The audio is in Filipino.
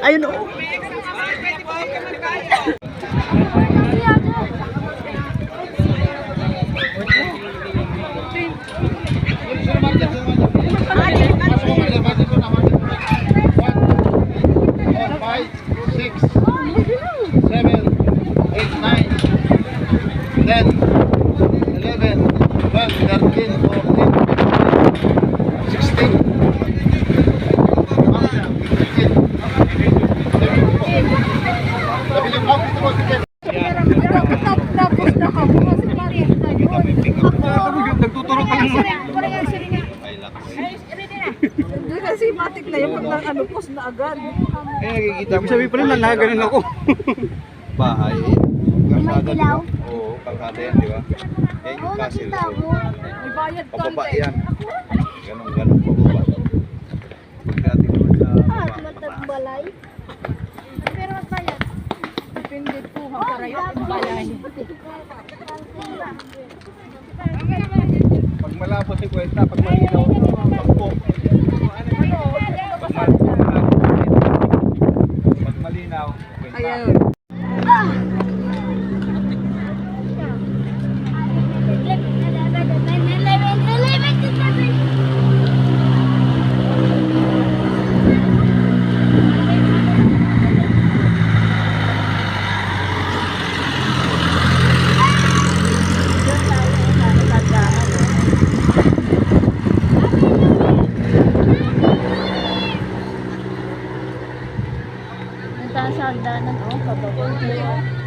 Ayun oh. Nagtuturo ka lang. Hindi kasi matik na yung pag ano, post na agad. Eh, nakikita mo. Sabi pa rin, nalaganin ako. Bahay. May dilaw. Oo, kalsada yan, di ba? Yan yung castle. May bayad Pababa konti. yan. Ganun, pababa. Pagdating mo sa baba. Matagbalay. Pero at bayad. Depende po ang karayo ang balay. Pag malabo si kwenta, pag malinaw, pagpo. Pag malinaw, kwenta. Ayun. Nagsasalda ng pababa.